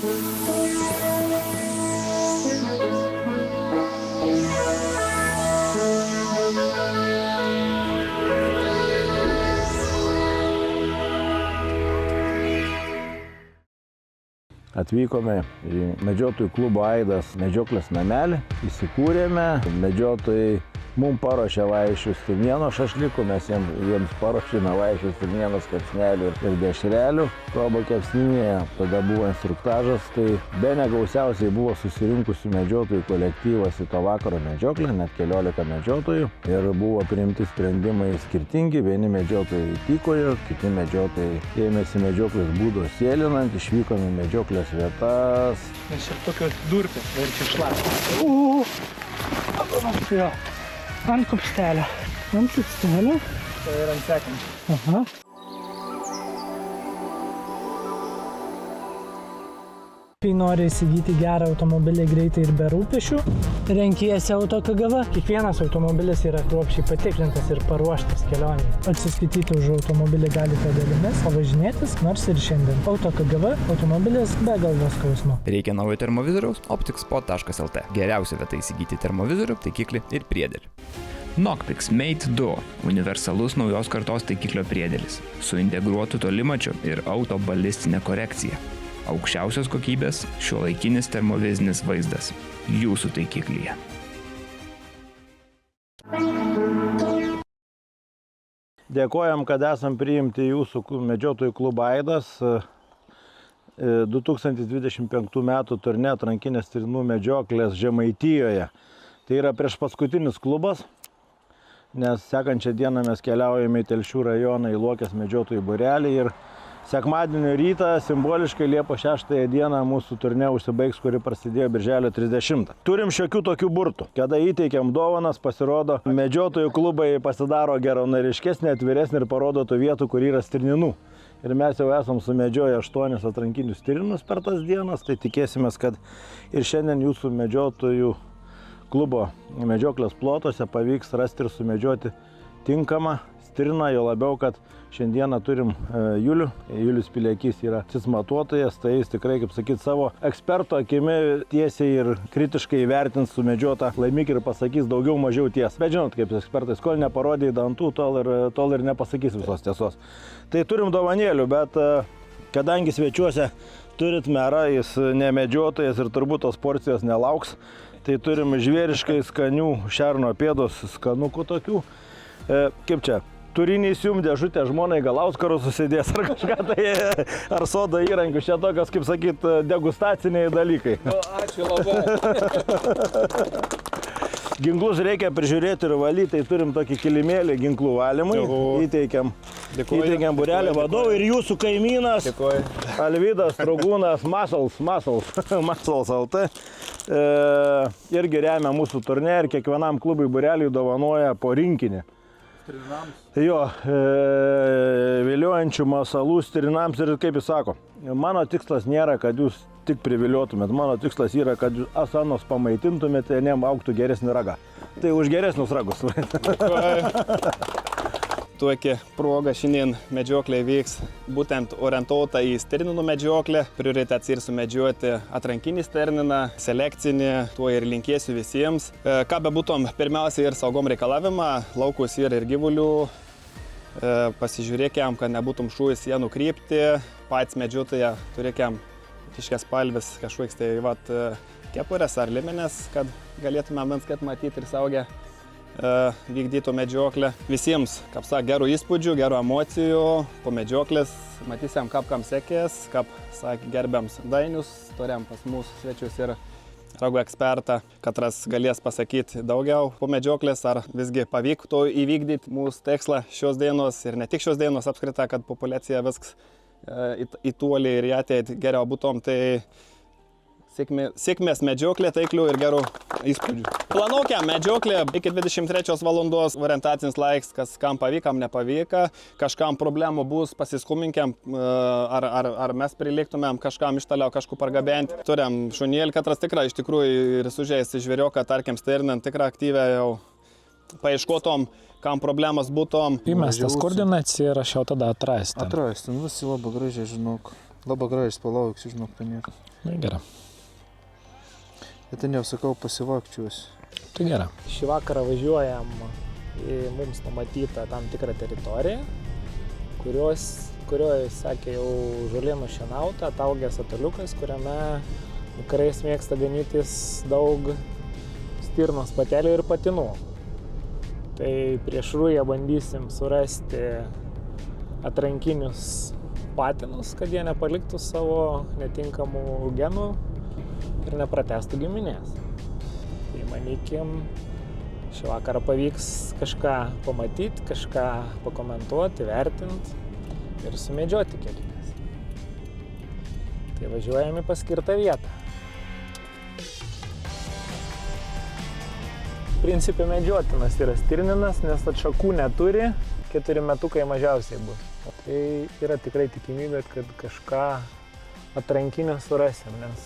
Atvykome į medžiotojų klubo Aidas medžioklės namelį, įsikūrėme, medžiotojai mums paruošė vaišių stirnieno šašlykų, mes jiems paruošėme vaišių stirnienos kepsnelių ir dešrelių. Probo kepsninėje tada buvo instruktažas, tai bene gausiausiai buvo susirinkusių medžiotojų kolektyvas į to vakaro medžioklę, net 14 medžiotojų. Ir buvo priimti sprendimai skirtingi, vieni medžiotojai tykojo, kiti medžiotojai ėmėsi medžioklės būdo sėlinant, išvykome į medžioklės vietas. Nes ir tokios durpės, verčia šlapti. Jo. Ant kupstelio. Ant kupstelio. Tai ir ant sekančio. Aha. Kai nori įsigyti gerą automobilį greitai ir be rūpesčių, renkiesi AutoKGV. Kiekvienas automobilis yra kruopščiai patikrintas ir paruoštas kelionei. Atsiskaityti už automobilį galite dalimis, o važinėtis nors ir šiandien. AutoKGV – automobilis be galvos skausmo. Reikia naujo termovizoriaus? optikspot.lt. Geriausia vieta įsigyti termovizorių, taikiklį ir priedėlį. Knockpix Mate 2 – universalus naujos kartos taikiklio priedėlis su integruotu tolimačiu ir autobalistinė korekcija. Aukščiausios kokybės šiuolaikinis termovizinis vaizdas jūsų taikiklyje. Dėkojam, kad esam priimti jūsų medžiotojų klubą Aidas. 2025 metų turne atrankinės stirnų medžioklės Žemaitijoje. Tai yra priešpaskutinis klubas, nes sekančią dieną mes keliaujame į Telšių rajoną į Luokės medžiotojų būrelį ir sekmadienio rytą, simboliškai Liepos 6 dieną mūsų turne užsibaigs, kuri prasidėjo birželio 30. Turim šiokių tokių burtų. Kada įteikiam dovanas, pasirodo, medžiotojų klubai pasidaro geronoriškesnė, atviresnė ir parodo tų vietų, kur yra stirninų. Ir mes jau esam sumedžioję 8 atrankinius stirninus per tas dienas, tai tikėsimės, kad ir šiandien jūsų medžiotojų klubo medžioklės plotuose pavyks rasti ir sumedžioti tinkamą stirną, jo labiau, kad šiandieną turim Julių. Julius Pileikys yra cismatuotojas, tai jis tikrai, kaip sakyt, savo eksperto akimi tiesiai ir kritiškai įvertins sumedžiotą laimikį ir pasakys daugiau mažiau ties. Bet žinot, kaip ekspertais, kol neparodė dantų, tol ir nepasakys visos tiesos. Tai turim dovanėlių, bet kadangi svečiuose turit merą, jis nemedžiotojas ir turbūt tos porcijos nelauks, tai turim žvėriškai skanių šerno pėdos skanukų tokių. Kaip čia? Turinys jums dėžutė žmonai gal auskarų susidės ar kažką tai, ar sodo įrankius, čia tokios, kaip sakyt, degustaciniai dalykai. Ačiū labai. Ginklus reikia prižiūrėti ir valyti, tai turim tokį kilimėlį ginklų valymui. Įteikiam būrelį vadovui ir jūsų kaimynas Alvydas Trugūnas Muscles LT. Irgi remia mūsų turne ir kiekvienam klubui būreliui dovanoja po rinkinį. Jo, viliojančių masalų stirninams ir kaip jis sako, mano tikslas nėra, kad jūs tik priviliotumėt, mano tikslas yra, kad jūs asanos pamaitintumėte, jiem augtų geresnį ragą. Tai už geresnius ragus. Tokia proga šiandien medžioklė vyks būtent orientuota į stirninų medžioklę. Prioritetas ir sumedžioti atrankinį stirniną, selekcinį, tuo ir linkėsiu visiems. Ką bebūtum, pirmiausia ir saugom reikalavimą, laukus ir gyvulių. Pasižiūrėkiam, kad nebūtum šūvis jie nukrypti. Pats medžiotoje turėkiam iškės palvis kažkoks tai kepurės ar limenės, kad galėtume bent kad matyti ir saugę vykdytų medžioklę. Visiems, kaip sak, gerų įspūdžių, gerų emocijų po medžioklės. Matysim, kaip kam sekės, kaip, sak, gerbiams Dainius, turėjom pas mūsų svečius ir ragų ekspertą, katras galės pasakyti daugiau po medžioklės, ar visgi pavyktų įvykdyti mūsų tikslą šios dienos ir ne tik šios dienos apskritai, kad populiacija viskas į tolį ir į ateitį geriau būtum. Tai sėkmės medžioklė, taiklių ir gerų įspūdžių. Planuokiam medžioklė iki 23 valandos, orientacinis laiks, kas kam pavyka, kam nepavyka. Kažkam problemų bus, pasiskuminkiam, ar mes priliktumėm kažkam iš toliau kažkur pargabenti. Turim šunėlį, katras tikrai iš tikrųjų ir sužeisti žvėrioką, tarkim stirninant, tikrą aktyvę jau paieškotom, kam problemas būtom. Įmestas koordinacija ir aš jau tada atrasti. Atrasti, visi labai gražiai, žinok. Labai gražiai palauksiu, žinok, paniek. Na, gerai. Bet ten jau sakau, pasivakčiuosi. Tai gerai. Šį vakarą važiuojam į mums numatytą tam tikrą teritoriją, kurioje, sakė, jau žolė nušienauta, ataugęs atoliukas, kuriame vakarais mėgsta ganytis daug stirnos patelių ir patinų. Tai prieš rują bandysim surasti atrankinius patinus, kad jie nepaliktų savo netinkamų genų ir nepratęstų giminės. Tai manykim, šį vakarą pavyks kažką pamatyti, kažką pakomentuoti, vertinti ir sumedžioti keliais. Tai važiuojam į paskirtą vietą. Principe medžiotinas yra stirninas, nes atšakų neturi, 4 metukai mažiausiai bus. Tai yra tikrai tikimybė, kad kažką atrankinio surasim, nes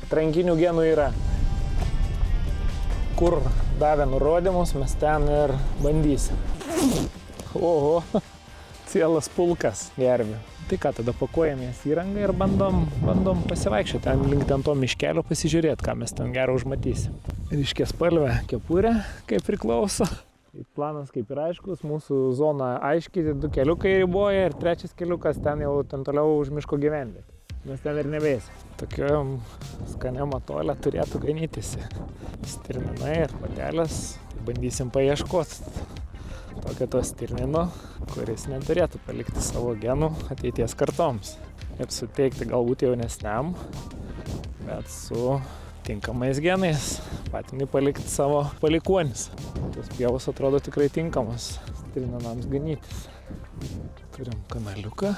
atrankinių genų yra. Kur davė nurodymus, mes ten ir bandysim. Oho, cielas pulkas gervių. Tai ką, tada pakuojamės įrangą ir bandom pasivaikščioti ten link ten to miškelio, pasižiūrėti, ką mes ten gero užmatysim. Ryškiaspalvė kepurė, kaip priklauso. Planas kaip ir aiškus, mūsų zona aiškiai, 2 keliukai riboja ir 3 keliukas ten jau ten toliau už miško gyvenvietę. Mes ten ir neveisim. Tokiam skaniam atole turėtų ganytis stirninai ir patelės. Bandysim paieškoti tokio to stirnino, kuris neturėtų palikti savo genų ateities kartoms. Ir suteikti galbūt jaunesniam, bet su tinkamais genais patinui palikti savo palikuonis. Tos pievos atrodo tikrai tinkamos stirninams ganytis. Turim kanaliuką,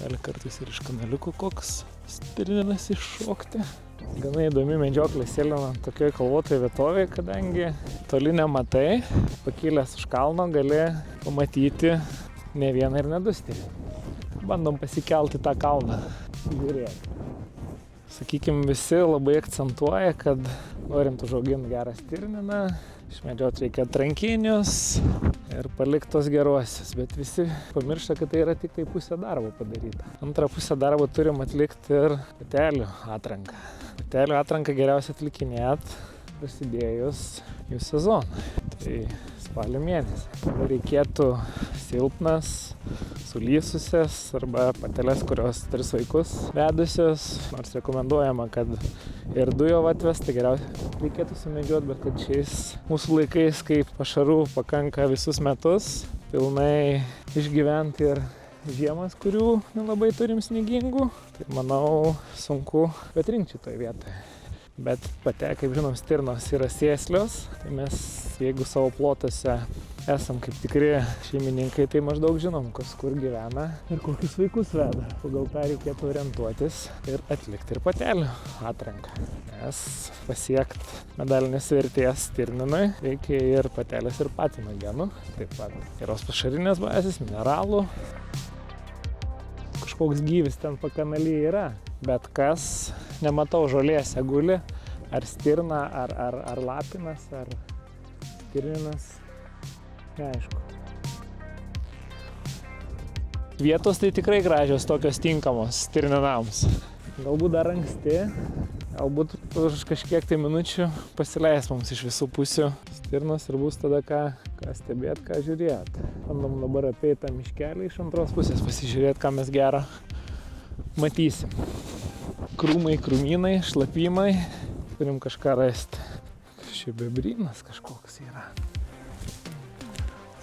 gali kartais ir iš kanaliuko koks stirninas iššokti. Gana įdomi medžioklė sėlinant tokioje kalvotoje vietovėje, kadangi toli nematai, pakilęs už kalno gali pamatyti ne vieną ir ne 2 stirninus. Bandom pasikelti tą kalną, žiūrėti. Sakykime, visi labai akcentuoja, kad norint užauginti gerą stirniną, išmedžioti reikia atrankinius ir paliktos geruosius, bet visi pamiršta, kad tai yra tik tai pusė darbo padaryta. Antrą pusę darbo turim atlikti ir patelių atranką. Patelių atranką geriausia atlikinėt prasidėjus jų sezonui. Tai spalio mėnesį. Reikėtų silpnas, sulysusias arba pateles, kurios 3 vaikus vedusios. Nors rekomenduojama, kad ir 2 jau atves, tai geriausiai reikėtų sumedžioti, bet kad šiais mūsų laikais, kai pašarų pakanka visus metus, pilnai išgyventi ir žiemas, kurių nelabai turim snygingų, tai manau sunku atrinkti šitoje vietoje. Bet kaip žinom, stirnos yra sėslios, tai mes, jeigu savo plotuose esam kaip tikri šeimininkai, tai maždaug žinom, kas kur gyvena ir kokius vaikus veda. Pagal tą reikėtų orientuotis ir atlikti ir patelių atranką. Nes pasiekti medalinės vertės stirninui reikia ir patelės ir patino genų, taip pat geros pašarinės bazės, mineralų. Kažkoks gyvis ten pakanalyje yra, bet kas, nematau, žolėse guli, ar stirna, ar lapinas, ar stirninas, neaišku. Vietos tai tikrai gražios, tokios tinkamos stirninams. Galbūt dar anksti, galbūt už kažkiek tai minučių pasileis mums iš visų pusių stirnos ir bus tada ką stebėti, ką žiūrėti. Bandom dabar apeiti tą miškelį iš antros pusės, pasižiūrėti, ką mes gero matysim. Krūmai, krūmynai, šlapimai, turim kažką rasti. Šį bebrynas kažkoks yra.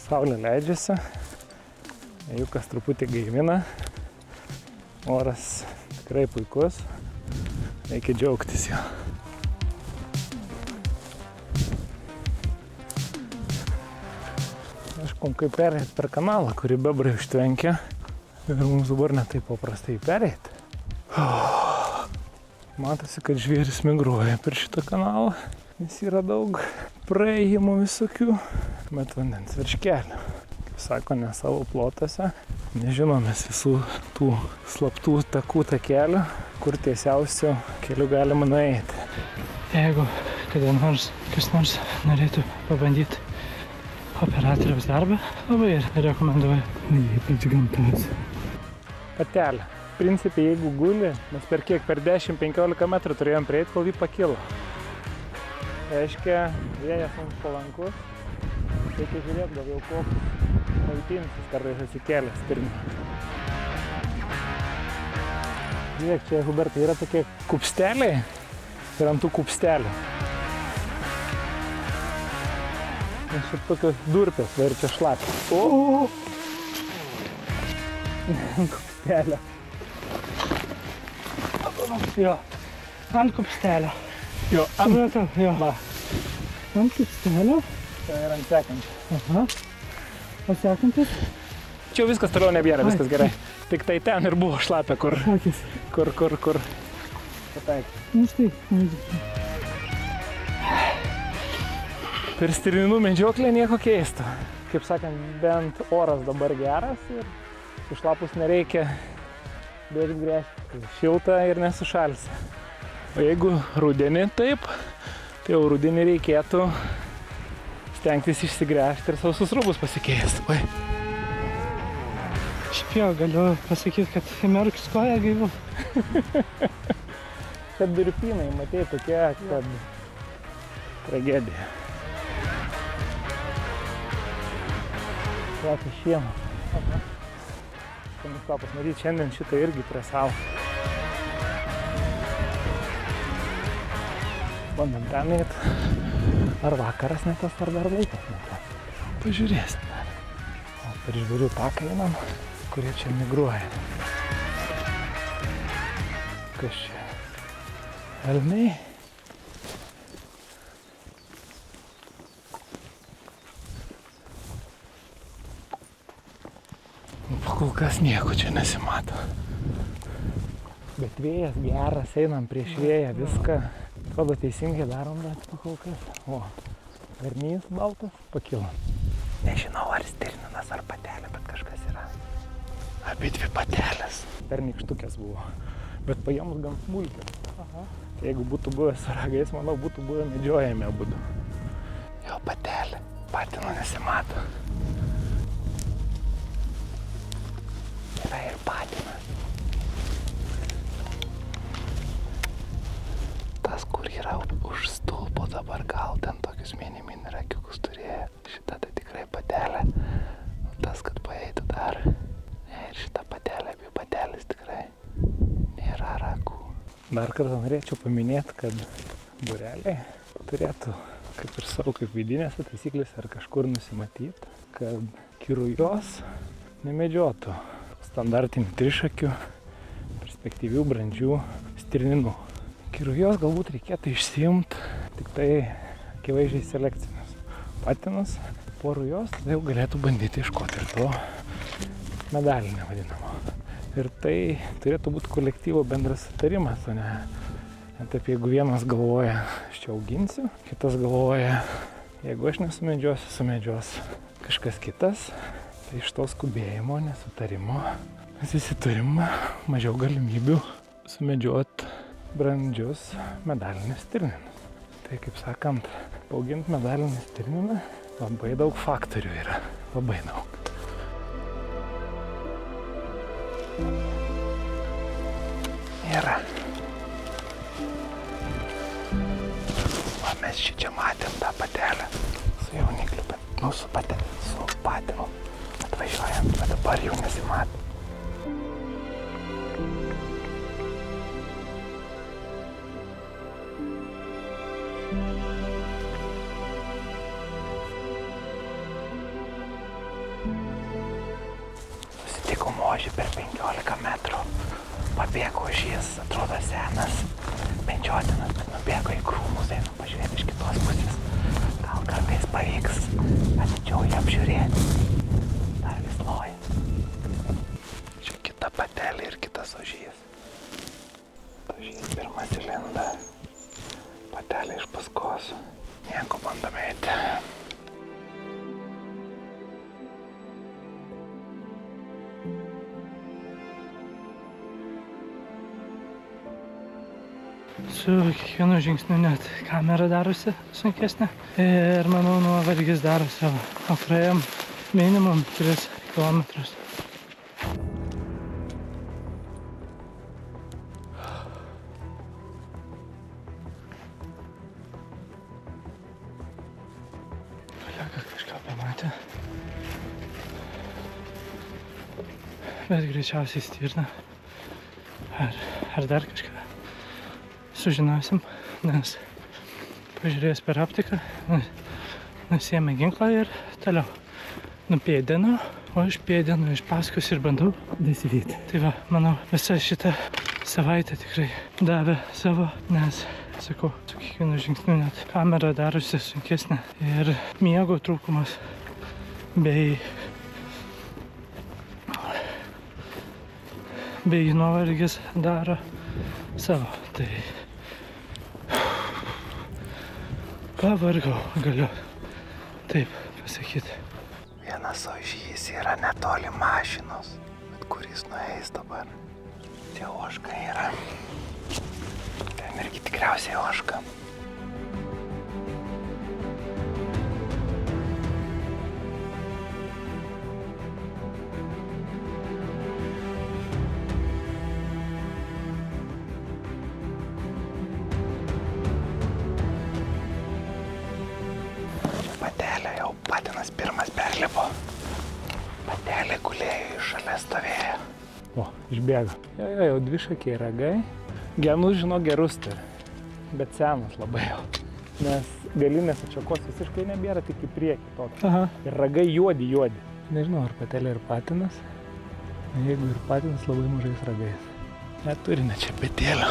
Saulė leidžiasi, ejukas truputį gaivina, oras tikrai puikus, reikia džiaugtis jo. Aiškom, kaip perėti per kanalą, kurį bebrai užtvenkia ir mums dabar ne taip paprastai perėti. Matosi, kad žvėris migruoja per šitą kanalą, nes yra daug praėjimų visokių, bet vandens virš kelio. Kaip sako, ne savo plotuose, nežinomės visų tų slaptų takų takelių, kur tiesiausių kelių galima nueiti. Jeigu kada nors kas nors norėtų pabandyti operatoriaus darbą, labai rekomenduoju. Ypač gamtos. Patelė. principe, jeigu guli, mes per kiek, per 10-15 metrų turėjom prieiti, kol jį pakilo. Reiškia, vėjas mums palankus. Reikia žiūrėti, gal jau koks maitinsis kartais atsikėlęs stirnių. Žiūrėk, čia, Hubertai, yra tokie kupsteliai ir ant tų kupstelių. Nes čia tokios durpės, va ir čia šlapia. O! Ant kupstelio. Jo, ant kupstelio. Jo, Supratau, jo. Va. Ant kupstelio. Čia ir ant sekančio. Aha. O sekantis? Čia jau viskas toliau nebėra, viskas gerai. Tik tai ten ir buvo šlapia, kur Akis. pataikė. Nu štai. Per stirninų medžioklę nieko keisto. Kaip sakant, bent oras dabar geras ir sušlapus nereikia bėgti gręžti. Šilta ir nesušalsi. O jeigu rudenį taip, tai jau rudenį reikėtų stengtis išsigręžti ir sausus rūbus pasikeisti. Oi. Šiaip jau galiu pasakyti, kad įmerks koją gaivu. Kad durpynai, matei, tokie, kad tragedija. Kvapia šieno. Skanis kvapas, matyt, šiandien šitą irgi prie savo. Bandom ten eit. Ar vakaras ne tas, ar dar laikas ne tas. Pažiūrėsim dar. O per žvėrių taką einam, kurie čia migruoja. Kas čia? Elniai. Kol kas nieko čia nesimato. Bet vėjas geras, einam prieš vėją, viską. Atrodo teisingai darom, bet kol kas. O, garnys baltas pakilo. Nežinau, ar stirninas, ar patelė, bet kažkas yra. Abi dvi patelės. Pernykštukės buvo. Bet paėmus gan smulkės. Aha. Jeigu būtų buvęs su ragais, manau, būtų buvę medžiojami abudu. Jo, patelė. Patino nesimato. Yra ir patinas. Tas, kur yra už stulpo dabar, gal ten tokius mini rakiukus turėjo. Šita tai tikrai patelė. Tas, kad paeitų dar. Ir šita patelė, abi patelės tikrai nėra rakų. Dar kartą norėčiau paminėti, kad būreliai turėtų kaip ir savo kaip vidinėse taisyklėse ar kažkur nusimatyti, kad kirujos nemedžiotų standartinių trišakių, perspektyvių, brandžių stirninų. Kirujos galbūt reikėtų išsiimti tik tai akivaizdžiai selekcinius patinus. Po rujos tada jau galėtų bandyti iškoti ir to medalinio vadinamo. Ir tai turėtų būti kolektyvo bendras sutarimas, o ne taip, jeigu vienas galvoja, aš čia auginsiu, kitas galvoja, jeigu aš nesumedžiosiu, sumedžios kažkas kitas. Tai iš to skubėjimo, nesutarimo mes visi turim mažiau galimybių sumedžioti brandžius medalinius stirninus. Tai kaip sakant, auginti medalinį stirniną labai daug faktorių yra, labai daug. Yra. Va, mes čia matėm tą patelę su jaunikliu, bet su patinu atvažiuojam, bet dabar jau nesimato. Susitiko možį per 15 metrų. Pabėgo už jis, atrodo senas, medžiotinas, bet nubėgo į krūmus, einu pažiūrėti iš kitos pusės. Gal kartais pavyks atidžiau jį apžiūrėti. Dar vis loja. Čia kita patelė ir kitas ožys. Ožys pirmas įlenda. Patelė iš paskos. Nieko bandome eiti. Su kiekvienu žingsniu net kamera darosi sunkesnė ir manau nuovargis daro savo. O praėjom minimum 3 kilometrus. bet greičiausiai stirna. Ar dar kažką sužinosim, nes pažiūrėjęs per optiką, nusiėmė ginklą ir toliau nupėdino, o aš pėdinu iš paskos ir bandau dasivyti. Tai va, manau, visa šita savaitė tikrai davė savo, nes, sakau, su kiekvienu žingsniu net kamera darosi sunkesnė ir miego trūkumas bei nuovargis daro savo. Tai pavargau, galiu taip pasakyti. Vienas ožys yra netoli mašinos, bet kur jis nueis dabar? Tie ožka yra. Ten irgi tikriausiai ožka. Patelė jau patinas pirmas perlipo. Patelė gulėjo šalia stovėjo. O, išbėgo. Jau dvišakiai ragai. Genus žino gerus turi, bet senas labai jau. Nes galinės atšakos visiškai nebėra, tik į priekį tokį. Aha. Ir ragai juodi. Nežinau, ar patelė ir patinas. Jeigu ir patinas, labai mažais ragais. Neturi net čia petėlio.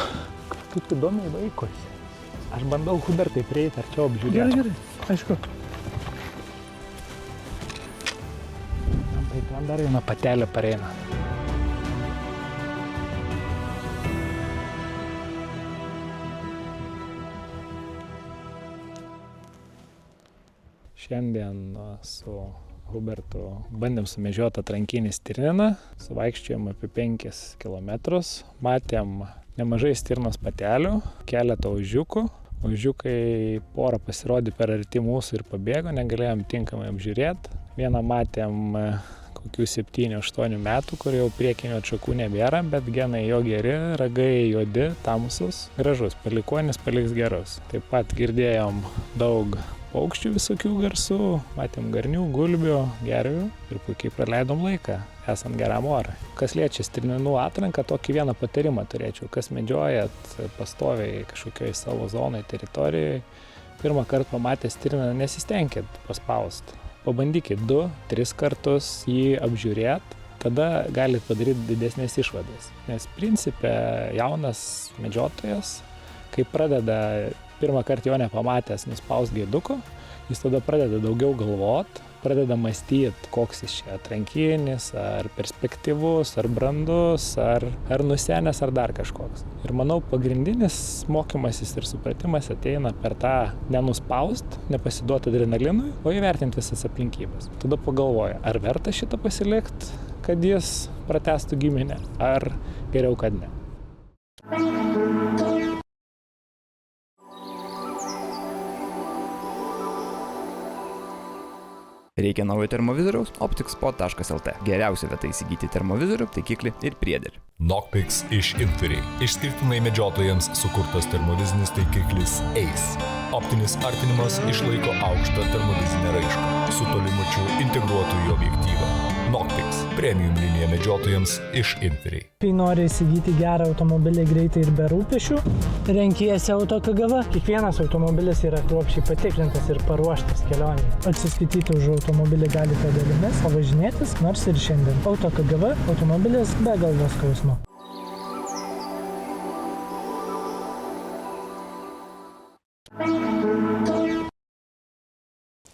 Kaip įdomiai vaikosi. Aš bandau Hubertai prieiti arčiau apžiūrėti. Gerai, aišku. Tai ten dar viena patelė pareina. Šiandien su Hubertu bandėm sumedžioti atrankinį stirniną, suvaikščiojom apie 5 kilometrus, matėm nemažai stirnos patelių, keletą ožiukų. Ožiukai porą pasirodė per arti mūsų ir pabėgo, negalėjom tinkamai apžiūrėti. Vieną matėm kokių 7-8 metų, kur jau priekinių atšakų nebėra, bet genai jo geri, ragai juodi, tamsus, gražus, palikuonis paliks gerus. Taip pat girdėjom daug paukščių visokių garsų, matėm garnių, gulbių, gervių ir puikiai praleidom laiką, esant geram orui. Kas liečia stirninų atranką, tokį vieną patarimą turėčiau. Kas medžiojat pastoviai kažkokioj savo zonai, teritorijoje, pirmą kartą pamatę stirniną nesistengkit paspausti. Pabandykit 2-3 kartus jį apžiūrėti, tada galit padaryti didesnės išvadas. Nes principe jaunas medžiotojas, kai pradeda pirmą kartą jo nepamatęs nuspaust gaiduko, jis tada pradeda daugiau galvot, pradeda mąstyti, koks jis čia atrankinis, ar perspektyvus, ar brandus, ar nusenęs, ar dar kažkoks. Ir manau, pagrindinis mokymasis ir supratimas ateina per tą nenuspaust, nepasiduoti adrenalinui, o įvertinti visas aplinkybės. Tada pagalvoja, ar verta šitą pasilikti, kad jis pratęstų giminę, ar geriau, kad ne. Reikia naujo termovizoriaus? opticspot.lt. Geriausia vieta įsigyti termovizorių, taikiklį ir priedėlį. Knockpicks iš Inferiai. Išskirtinai medžiotojams sukurtas termovizinis taikiklis Ace. Optinis artinimas išlaiko aukštą termovizinę raišką su tolimačiu integruotu į objektyvą. Knockpicks – premium linija medžiotojams iš Inferiai. Kai nori įsigyti gerą automobilį greitai ir be rūpesčių, renkiesi Auto KGV. Kiekvienas automobilis yra kruopščiai patikrintas ir paruoštas kelionei. Atsiskaityti už automobilį galite dalimis, o važinėtis nors ir šiandien. Auto KGV – automobilis be galvos skausmo.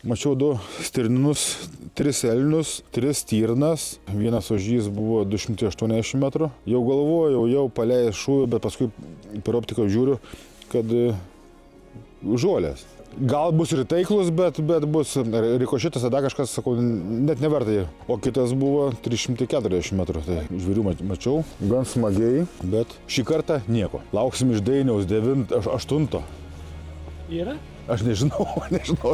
Mačiau 2 stirninus, 3 elnius, 3 stirnas, vienas ožys buvo 280 metrų. Jau galvojau, jau paleis šūvį, bet paskui per optiką žiūriu, kad žolės. Gal bus ir taiklus, bet bus rikošėtas, tada kažkas, sakau, net neverta jį. O kitas buvo 340 metrų, tai žvėrių mačiau, gan smagiai, bet šį kartą nieko. Lauksim iš Dainiaus 9-8. Yra? Aš nežinau,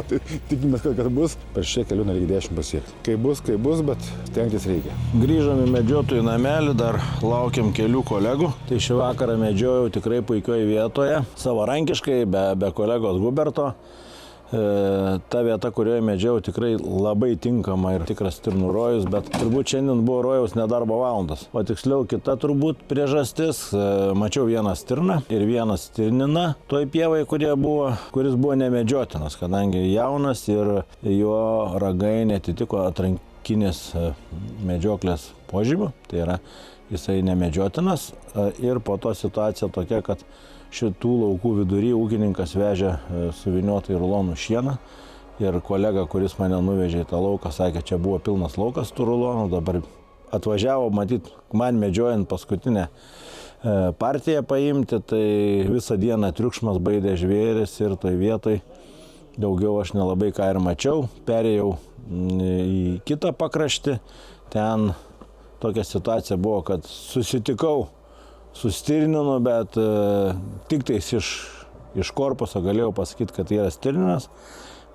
tai tikimės, kad bus. Per šią kelionę reikia 10 pasiekti. Kaip bus, bet stengtis reikia. Grįžom į medžiotojų namelį, dar laukiam kelių kolegų. Tai šį vakarą medžiojau tikrai puikioje vietoje, savarankiškai, be kolegos Huberto. Ta vieta, kurioje medžiau, tikrai labai tinkama ir tikras stirnų rojus, bet turbūt šiandien buvo rojaus nedarbo valandas. O tiksliau kita turbūt priežastis, mačiau vieną stirną ir vieną stirniną toj pievai, kuris buvo nemedžiotinas, kadangi jaunas ir jo ragai netitiko atrankinės medžioklės požymių, tai yra jisai nemedžiotinas ir po to situacija tokia, kad šitų laukų vidury ūkininkas vežė suviniotą į rulonų šieną ir kolega, kuris mane nuvežė į tą lauką, sakė, čia buvo pilnas laukas tų rulonų, dabar atvažiavo, matyt, man medžiojant paskutinę partiją paimti, tai visą dieną triukšmas baidė žvėris ir toj vietoj daugiau aš nelabai ką ir mačiau, perėjau į kitą pakraštį, ten tokia situacija buvo, kad susitikau su stirninu, bet tik tais iš korpuso galėjau pasakyti, kad tai yra stirninas,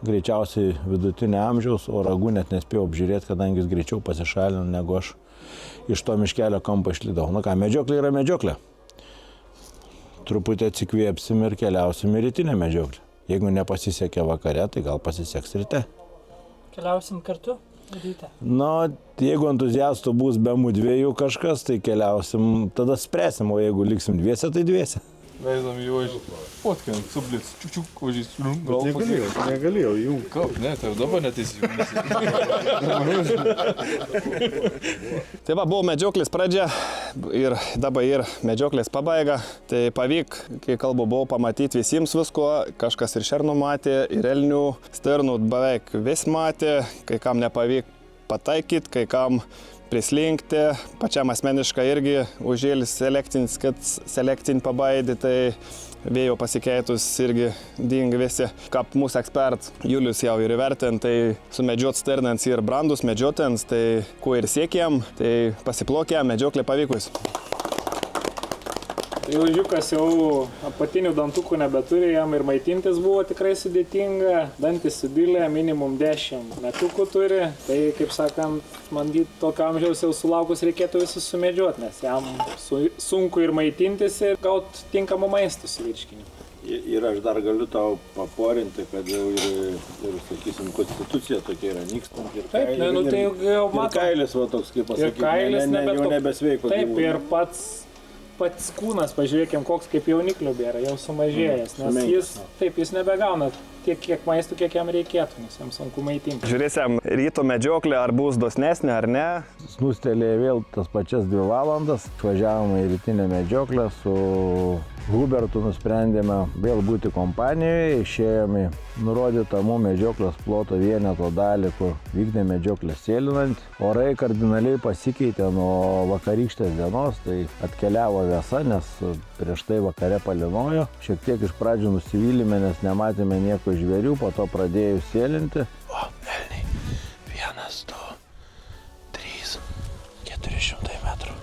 greičiausiai vidutinio amžiaus, o ragų net nespėjau apžiūrėti, kadangi jis greičiau pasišalino, negu aš iš to miškelio kampo išlydau. Na ką, medžioklė yra medžioklė. Truputį atsikvėpsim ir keliausim į rytinę medžioklę. Jeigu nepasisekė vakare, tai gal pasiseks ryte. Keliausim kartu? Ryte. Na, jeigu entuziastų bus be mūdviejų kažkas, tai keliausim, tada spręsim, o jeigu liksim dviese, tai dviese. Leidom jį važiuoti. Fotkint, sublitz, čiuk, važiuoti. Negalėjau, jų. Kaip, ne, tai dabar neteisijungi. Tai va, buvo medžioklės pradžia ir dabar ir medžioklės pabaiga. Tai pavyk, kai kalbu, buvo pamatyti visiems visko, kažkas ir šernų matė, ir elnių, stirnų beveik vis matė, kai kam nepavyk pataikyti, kai kam prislinkti, pačiam asmeniškai irgi užėlis selektins, kad selektin pabaidį, tai vėjo pasikeitus irgi dinga visi. Kaip mūsų ekspert Julius jau ir įvertint, tai sumedžiot stirnans ir brandus medžiotins, tai kuo ir siekėm, tai pasiplokėm, medžioklė pavykus. Tai ožiukas jau apatinių dantukų nebeturi, jam ir maitintis buvo tikrai sudėtinga, dantis sudilė, minimum 10 metukų turi, tai kaip sakant, man tokio amžiaus jau sulaukus reikėtų visus sumedžioti, nes jam sunku ir maitintis ir gauti tinkamą maistą su virškiniu. Ir aš dar galiu tau paporinti, kad jau ir sakysim, konstitucija tokia yra nykstanti. Taip, tai jau matom. Ir kailis, va toks, kaip pasakyti, jau nebesveiko. Taip, ir pats kūnas, pažiūrėkim, koks kaip jauniklio bėra, jau sumažėjęs, nes jis nebegauna tiek, kiek maistų, kiek jam reikėtų, nes jam sunku maitinti. Žiūrėsim ryto medžioklę, ar bus dosnesnė ar ne. Snustelėjo vėl tas pačias 2 valandas, išvažiavome į rytinę medžioklę, su Hubertu nusprendėme vėl būti kompanijoje, išėjome į nurodytą mūsų medžioklės ploto vieneto dalį, kur vykdė medžioklę sėlinant. Orai kardinaliai pasikeitė nuo vakarykštės dienos, tai atkeliavo vėsa, nes prieš tai vakare palinojo. Šiek tiek iš pradžių nusivylėme, nes nematėme nieko žvėrių, po to pradėjus sėlinti. O, elniai, 1, 2, 3, 400 metrų.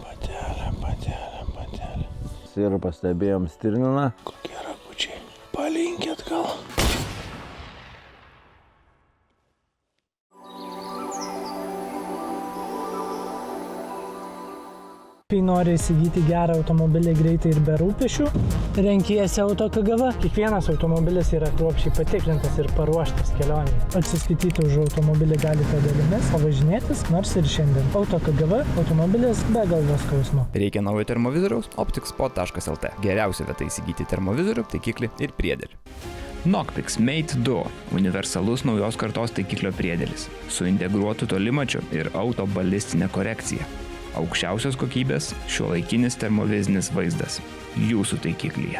Patelė. Ir pastebėjom stirniną. Kokie ragučiai. Palinkėt gal. Kai nori įsigyti gerą automobilį greitai ir be rūpesčių, renkiesi AutoKGV. Kiekvienas automobilis yra kruopščiai patikrintas ir paruoštas kelionei. Atsiskaityti už automobilį galite dalimis, o važinėtis nors ir šiandien. AutoKGV – automobilis be galvos skausmo. Reikia naujo termovizoriaus? opticspot.lt. Geriausia vieta įsigyti termovizorių, taikiklį ir priedėlį. Knockpix Mate 2 – universalus naujos kartos taikiklio priedėlis su integruotu tolimačiu ir autobalistinė korekcija. Aukščiausios kokybės šiuolaikinis termovizinis vaizdas jūsų taikiklyje.